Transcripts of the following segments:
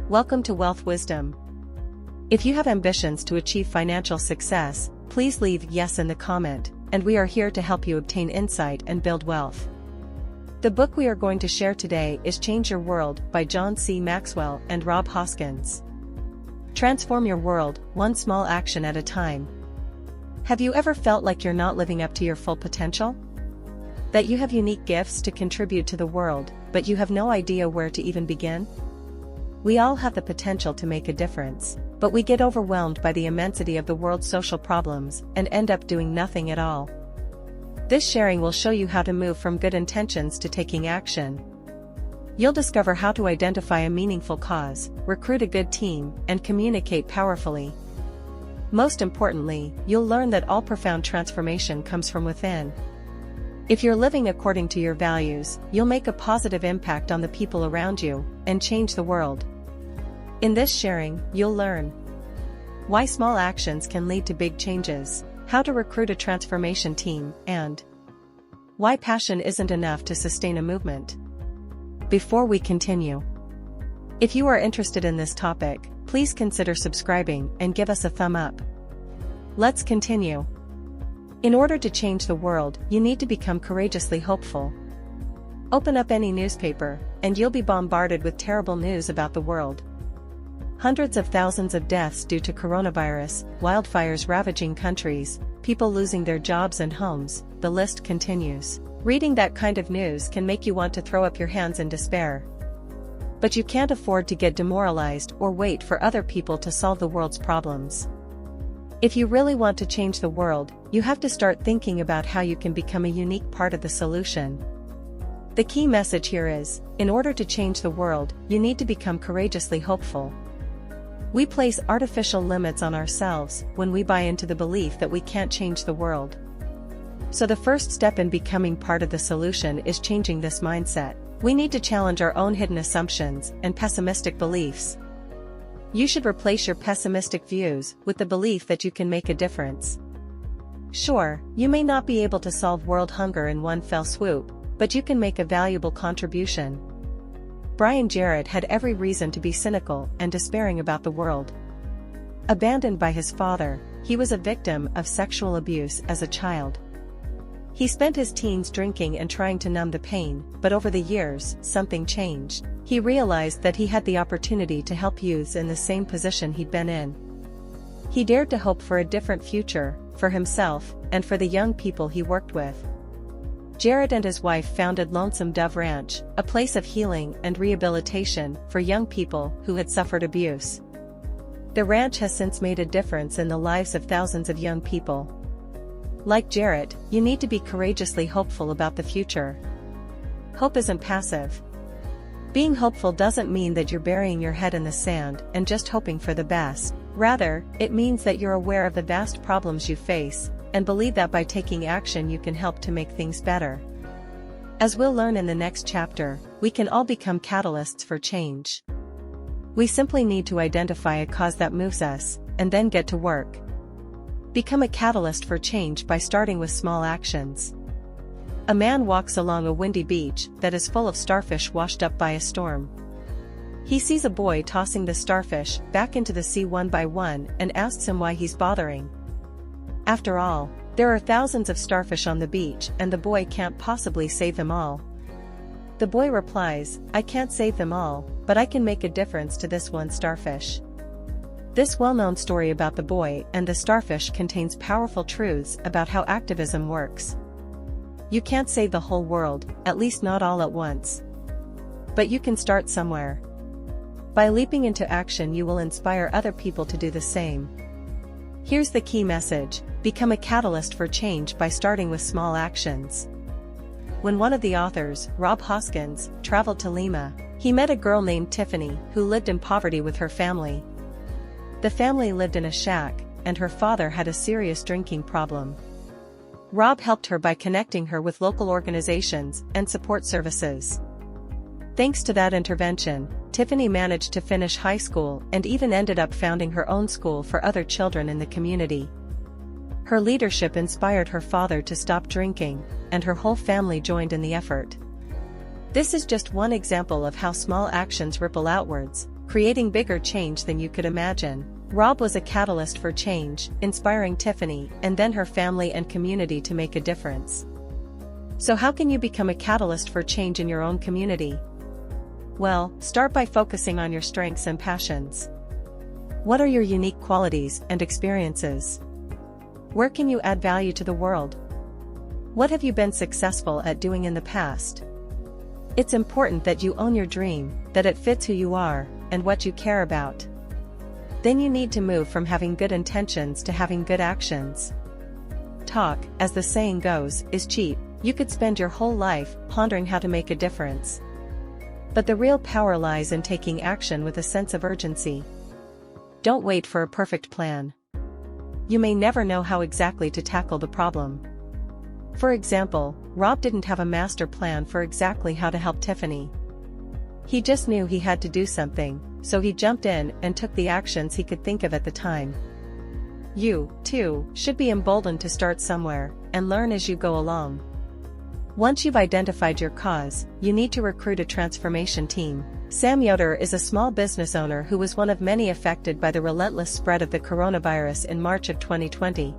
Welcome to Wealth Wisdom. If you have ambitions to achieve financial success, please leave yes in the comment, and we are here to help you obtain insight and build wealth. The book we are going to share today is Change Your World by John C. Maxwell and Rob Hoskins. Transform your world, one small action at a time. Have you ever felt like you're not living up to your full potential? That you have unique gifts to contribute to the world, but you have no idea where to even begin? We all have the potential to make a difference, but we get overwhelmed by the immensity of the world's social problems and end up doing nothing at all. This sharing will show you how to move from good intentions to taking action. You'll discover how to identify a meaningful cause, recruit a good team, and communicate powerfully. Most importantly, you'll learn that all profound transformation comes from within. If you're living according to your values, you'll make a positive impact on the people around you and change the world. In this sharing, you'll learn why small actions can lead to big changes, how to recruit a transformation team, and why passion isn't enough to sustain a movement. Before we continue, if you are interested in this topic, please consider subscribing and give us a thumb up. Let's continue. In order to change the world, you need to become courageously hopeful. Open up any newspaper, and you'll be bombarded with terrible news about the world. Hundreds of thousands of deaths due to coronavirus, wildfires ravaging countries, people losing their jobs and homes, the list continues. Reading that kind of news can make you want to throw up your hands in despair. But you can't afford to get demoralized or wait for other people to solve the world's problems. If you really want to change the world, you have to start thinking about how you can become a unique part of the solution. The key message here is, in order to change the world, you need to become courageously hopeful. We place artificial limits on ourselves when we buy into the belief that we can't change the world. So the first step in becoming part of the solution is changing this mindset. We need to challenge our own hidden assumptions and pessimistic beliefs. You should replace your pessimistic views with the belief that you can make a difference. Sure, you may not be able to solve world hunger in one fell swoop, but you can make a valuable contribution. Brian Jarrett had every reason to be cynical and despairing about the world. Abandoned by his father, he was a victim of sexual abuse as a child. He spent his teens drinking and trying to numb the pain, but over the years, something changed. He realized that he had the opportunity to help youths in the same position he'd been in. He dared to hope for a different future, for himself, and for the young people he worked with. Jarrett and his wife founded Lonesome Dove Ranch, a place of healing and rehabilitation for young people who had suffered abuse. The ranch has since made a difference in the lives of thousands of young people. Like Jarrett, you need to be courageously hopeful about the future. Hope isn't passive. Being hopeful doesn't mean that you're burying your head in the sand and just hoping for the best. Rather, it means that you're aware of the vast problems you face, and believe that by taking action you can help to make things better. As we'll learn in the next chapter, we can all become catalysts for change. We simply need to identify a cause that moves us, and then get to work. Become a catalyst for change by starting with small actions. A man walks along a windy beach that is full of starfish washed up by a storm. He sees a boy tossing the starfish back into the sea one by one and asks him why he's bothering. After all, there are thousands of starfish on the beach and the boy can't possibly save them all. The boy replies, "I can't save them all, but I can make a difference to this one starfish." This well-known story about the boy and the starfish contains powerful truths about how activism works. You can't save the whole world, at least not all at once. But you can start somewhere. By leaping into action you will inspire other people to do the same. Here's the key message: become a catalyst for change by starting with small actions. When one of the authors, Rob Hoskins, traveled to Lima, he met a girl named Tiffany who lived in poverty with her family. The family lived in a shack, and her father had a serious drinking problem. Rob helped her by connecting her with local organizations and support services. Thanks to that intervention, Tiffany managed to finish high school and even ended up founding her own school for other children in the community. Her leadership inspired her father to stop drinking, and her whole family joined in the effort. This is just one example of how small actions ripple outwards, creating bigger change than you could imagine. Rob was a catalyst for change, inspiring Tiffany and then her family and community to make a difference. So how can you become a catalyst for change in your own community? Well, start by focusing on your strengths and passions. What are your unique qualities and experiences? Where can you add value to the world? What have you been successful at doing in the past? It's important that you own your dream, that it fits who you are, and what you care about. Then you need to move from having good intentions to having good actions. Talk, as the saying goes, is cheap. You could spend your whole life pondering how to make a difference. But the real power lies in taking action with a sense of urgency. Don't wait for a perfect plan. You may never know how exactly to tackle the problem. For example, Rob didn't have a master plan for exactly how to help Tiffany. He just knew he had to do something, so he jumped in and took the actions he could think of at the time. You, too, should be emboldened to start somewhere, and learn as you go along. Once you've identified your cause, you need to recruit a transformation team. Sam Yoder is a small business owner who was one of many affected by the relentless spread of the coronavirus in March of 2020.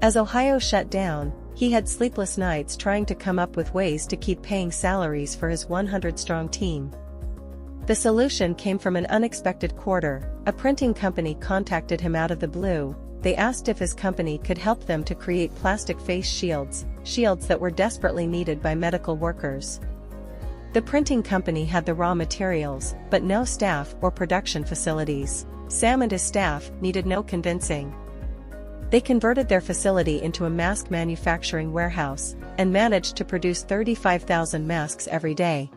As Ohio shut down, he had sleepless nights trying to come up with ways to keep paying salaries for his 100-strong team. The solution came from an unexpected quarter. A printing company contacted him out of the blue. They asked if his company could help them to create plastic face shields that were desperately needed by medical workers. The printing company had the raw materials, but no staff or production facilities. Sam and his staff needed no convincing. They converted their facility into a mask manufacturing warehouse, and managed to produce 35,000 masks every day.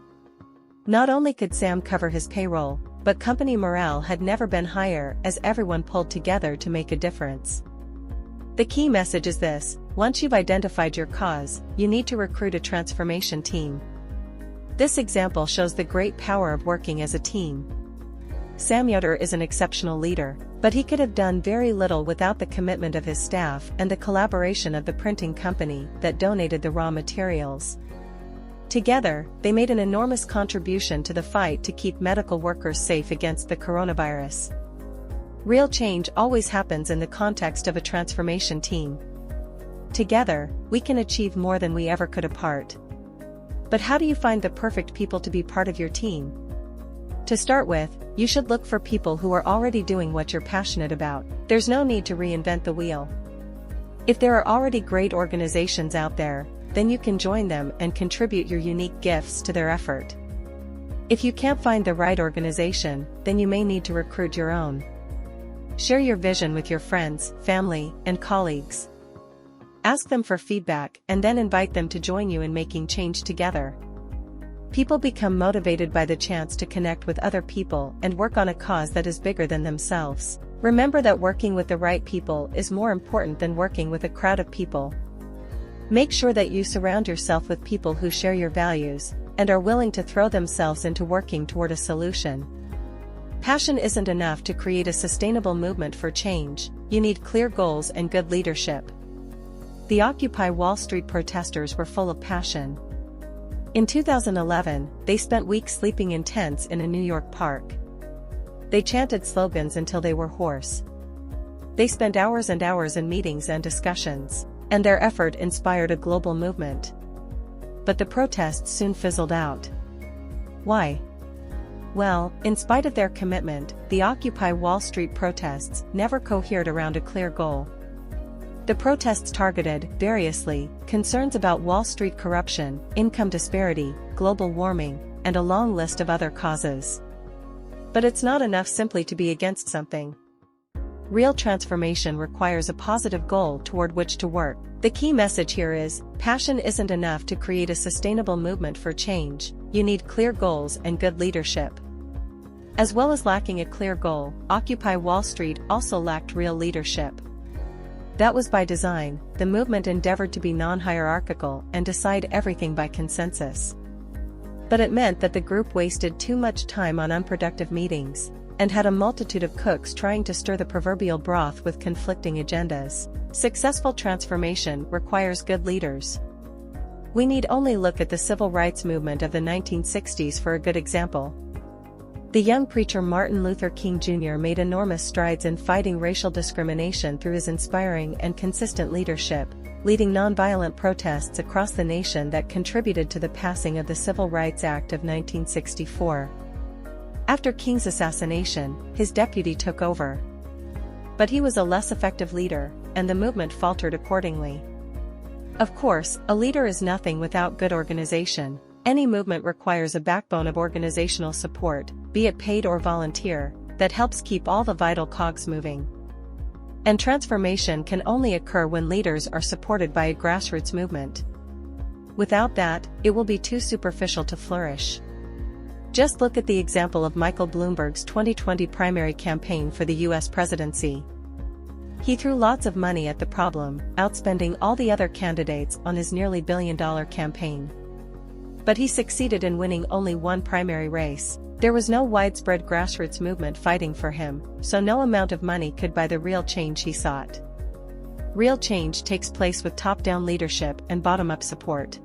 Not only could Sam cover his payroll, but company morale had never been higher as everyone pulled together to make a difference. The key message is this: once you've identified your cause, you need to recruit a transformation team. This example shows the great power of working as a team. Sam Yoder is an exceptional leader, but he could have done very little without the commitment of his staff and the collaboration of the printing company that donated the raw materials. Together, they made an enormous contribution to the fight to keep medical workers safe against the coronavirus. Real change always happens in the context of a transformation team. Together, we can achieve more than we ever could apart. But how do you find the perfect people to be part of your team? To start with, you should look for people who are already doing what you're passionate about. There's no need to reinvent the wheel. If there are already great organizations out there, then you can join them and contribute your unique gifts to their effort. If you can't find the right organization, then you may need to recruit your own. Share your vision with your friends, family, and colleagues. Ask them for feedback and then invite them to join you in making change together. People become motivated by the chance to connect with other people and work on a cause that is bigger than themselves. Remember that working with the right people is more important than working with a crowd of people. Make sure that you surround yourself with people who share your values and are willing to throw themselves into working toward a solution. Passion isn't enough to create a sustainable movement for change. You need clear goals and good leadership. The Occupy Wall Street protesters were full of passion. In 2011, they spent weeks sleeping in tents in a New York park. They chanted slogans until they were hoarse. They spent hours and hours in meetings and discussions, and their effort inspired a global movement. But the protests soon fizzled out. Why? Well, in spite of their commitment, the Occupy Wall Street protests never cohered around a clear goal. The protests targeted, variously, concerns about Wall Street corruption, income disparity, global warming, and a long list of other causes. But it's not enough simply to be against something. Real transformation requires a positive goal toward which to work. The key message here is, passion isn't enough to create a sustainable movement for change. You need clear goals and good leadership. As well as lacking a clear goal, Occupy Wall Street also lacked real leadership. That was by design. The movement endeavored to be non-hierarchical and decide everything by consensus. But it meant that the group wasted too much time on unproductive meetings, and had a multitude of cooks trying to stir the proverbial broth with conflicting agendas. Successful transformation requires good leaders. We need only look at the civil rights movement of the 1960s for a good example. The young preacher Martin Luther King Jr. made enormous strides in fighting racial discrimination through his inspiring and consistent leadership, leading nonviolent protests across the nation that contributed to the passing of the Civil Rights Act of 1964. After King's assassination, his deputy took over. But he was a less effective leader, and the movement faltered accordingly. Of course, a leader is nothing without good organization. Any movement requires a backbone of organizational support, be it paid or volunteer, that helps keep all the vital cogs moving. And transformation can only occur when leaders are supported by a grassroots movement. Without that, it will be too superficial to flourish. Just look at the example of Michael Bloomberg's 2020 primary campaign for the US presidency. He threw lots of money at the problem, outspending all the other candidates on his nearly billion-dollar campaign. But he succeeded in winning only one primary race. There was no widespread grassroots movement fighting for him, so no amount of money could buy the real change he sought. Real change takes place with top-down leadership and bottom-up support.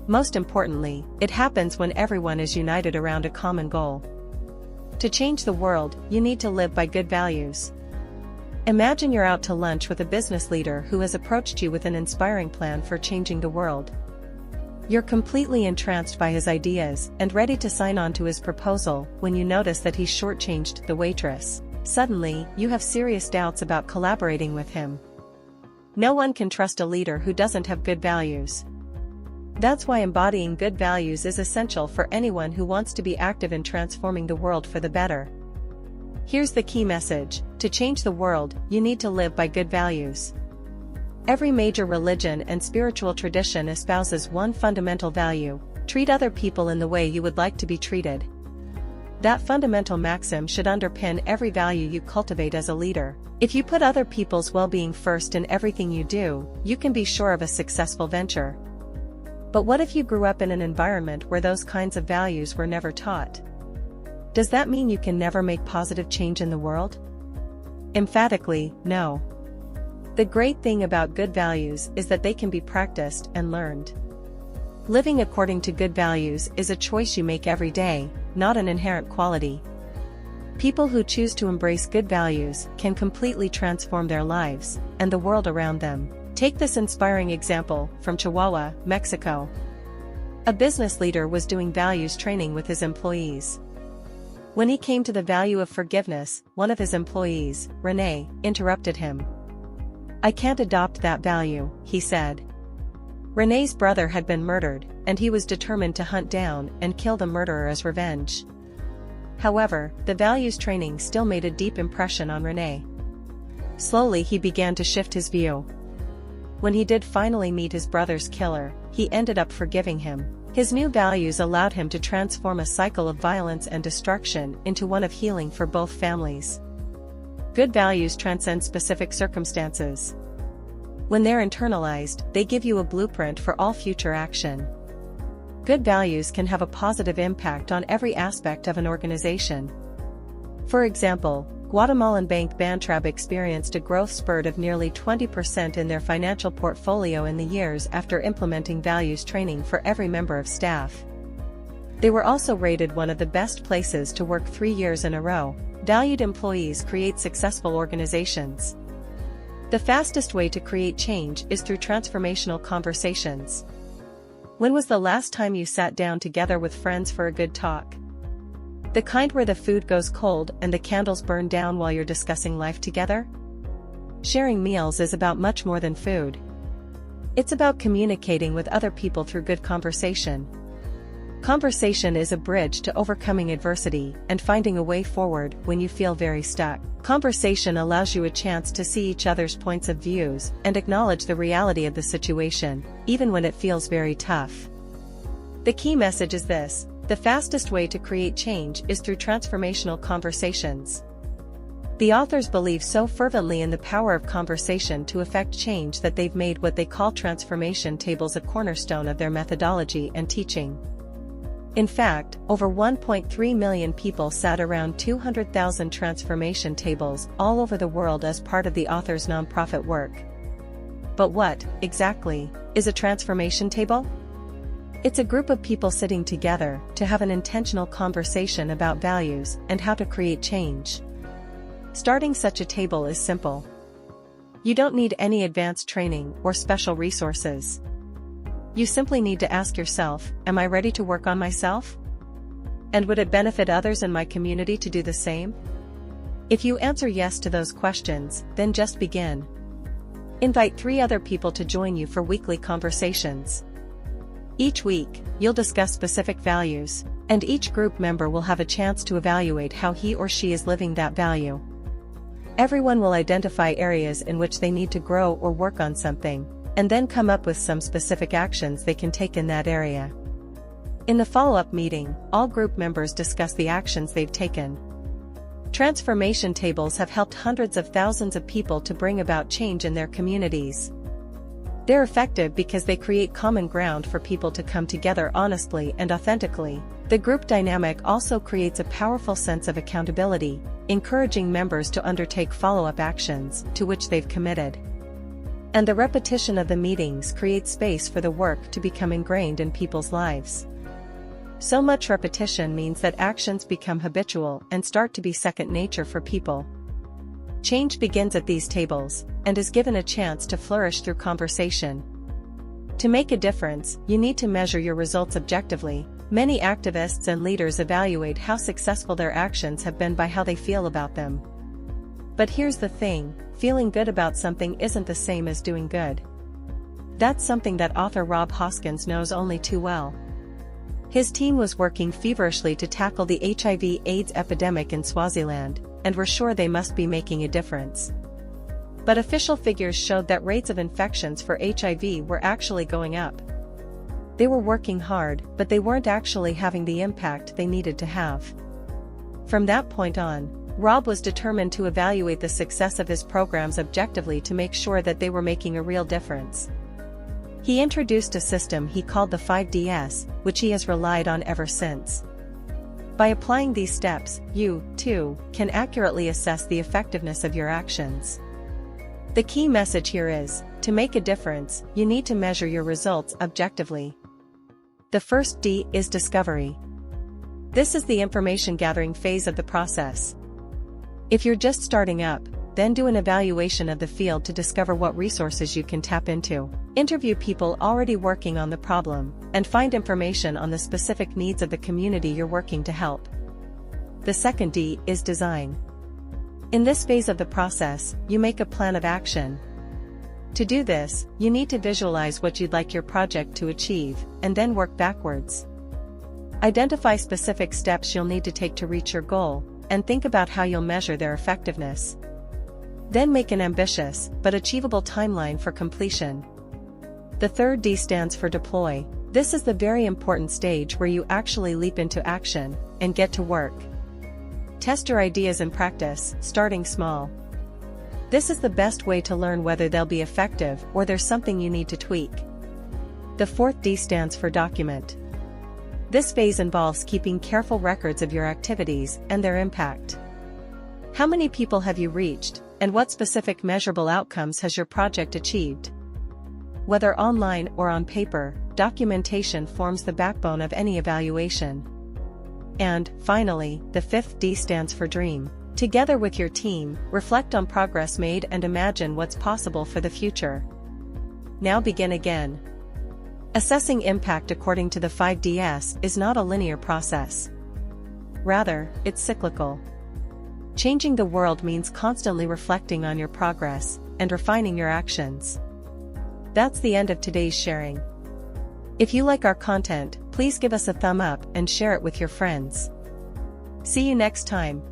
Most importantly, it happens when everyone is united around a common goal. To change the world, you need to live by good values. Imagine you're out to lunch with a business leader who has approached you with an inspiring plan for changing the world. You're completely entranced by his ideas and ready to sign on to his proposal when you notice that he's shortchanged the waitress. Suddenly, you have serious doubts about collaborating with him. No one can trust a leader who doesn't have good values. That's why embodying good values is essential for anyone who wants to be active in transforming the world for the better. Here's the key message: to change the world, you need to live by good values. Every major religion and spiritual tradition espouses one fundamental value: treat other people in the way you would like to be treated. That fundamental maxim should underpin every value you cultivate as a leader. If you put other people's well-being first in everything you do, you can be sure of a successful venture. But what if you grew up in an environment where those kinds of values were never taught? Does that mean you can never make positive change in the world? Emphatically, no. The great thing about good values is that they can be practiced and learned. Living according to good values is a choice you make every day, not an inherent quality. People who choose to embrace good values can completely transform their lives and the world around them. Take this inspiring example from Chihuahua, Mexico. A business leader was doing values training with his employees. When he came to the value of forgiveness, one of his employees, Renee, interrupted him. "I can't adopt that value," he said. Renee's brother had been murdered, and he was determined to hunt down and kill the murderer as revenge. However, the values training still made a deep impression on Renee. Slowly he began to shift his view. When he did finally meet his brother's killer, he ended up forgiving him. His new values allowed him to transform a cycle of violence and destruction into one of healing for both families. Good values transcend specific circumstances. When they're internalized, they give you a blueprint for all future action. Good values can have a positive impact on every aspect of an organization. For example, Guatemalan bank Bantrab experienced a growth spurt of nearly 20% in their financial portfolio in the years after implementing values training for every member of staff. They were also rated one of the best places to work 3 years in a row. Valued employees create successful organizations. The fastest way to create change is through transformational conversations. When was the last time you sat down together with friends for a good talk? The kind where the food goes cold and the candles burn down while you're discussing life together? Sharing meals is about much more than food. It's about communicating with other people through good conversation. Conversation is a bridge to overcoming adversity and finding a way forward when you feel very stuck. Conversation allows you a chance to see each other's points of views and acknowledge the reality of the situation, even when it feels very tough. The key message is this: the fastest way to create change is through transformational conversations. The authors believe so fervently in the power of conversation to effect change that they've made what they call transformation tables a cornerstone of their methodology and teaching. In fact, over 1.3 million people sat around 200,000 transformation tables all over the world as part of the author's nonprofit work. But what, exactly, is a transformation table? It's a group of people sitting together to have an intentional conversation about values and how to create change. Starting such a table is simple. You don't need any advanced training or special resources. You simply need to ask yourself, am I ready to work on myself? And would it benefit others in my community to do the same? If you answer yes to those questions, then just begin. Invite 3 other people to join you for weekly conversations. Each week, you'll discuss specific values, and each group member will have a chance to evaluate how he or she is living that value. Everyone will identify areas in which they need to grow or work on something, and then come up with some specific actions they can take in that area. In the follow-up meeting, all group members discuss the actions they've taken. Transformation tables have helped hundreds of thousands of people to bring about change in their communities. They're effective because they create common ground for people to come together honestly and authentically. The group dynamic also creates a powerful sense of accountability, encouraging members to undertake follow-up actions to which they've committed. And the repetition of the meetings creates space for the work to become ingrained in people's lives. So much repetition means that actions become habitual and start to be second nature for people. Change begins at these tables, and is given a chance to flourish through conversation. To make a difference, you need to measure your results objectively. Many activists and leaders evaluate how successful their actions have been by how they feel about them. But here's the thing, feeling good about something isn't the same as doing good. That's something that author Rob Hoskins knows only too well. His team was working feverishly to tackle the HIV/AIDS epidemic in Swaziland, and were sure they must be making a difference. But official figures showed that rates of infections for HIV were actually going up. They were working hard, but they weren't actually having the impact they needed to have. From that point on, Rob was determined to evaluate the success of his programs objectively to make sure that they were making a real difference. He introduced a system he called the 5Ds, which he has relied on ever since. By applying these steps, you, too, can accurately assess the effectiveness of your actions. The key message here is, to make a difference, you need to measure your results objectively. The first D is discovery. This is the information gathering phase of the process. If you're just starting up, then do an evaluation of the field to discover what resources you can tap into. Interview people already working on the problem, and find information on the specific needs of the community you're working to help. The second D is design. In this phase of the process, you make a plan of action. To do this, you need to visualize what you'd like your project to achieve, and then work backwards. Identify specific steps you'll need to take to reach your goal, and think about how you'll measure their effectiveness. Then make an ambitious, but achievable timeline for completion. The third D stands for deploy. This is the very important stage where you actually leap into action, and get to work. Test your ideas in practice, starting small. This is the best way to learn whether they'll be effective or there's something you need to tweak. The fourth D stands for document. This phase involves keeping careful records of your activities and their impact. How many people have you reached, and what specific measurable outcomes has your project achieved? Whether online or on paper, documentation forms the backbone of any evaluation. And, finally, the fifth D stands for dream. Together with your team, reflect on progress made and imagine what's possible for the future. Now begin again. Assessing impact according to the 5Ds is not a linear process. Rather, it's cyclical. Changing the world means constantly reflecting on your progress, and refining your actions. That's the end of today's sharing. If you like our content, please give us a thumb up and share it with your friends. See you next time.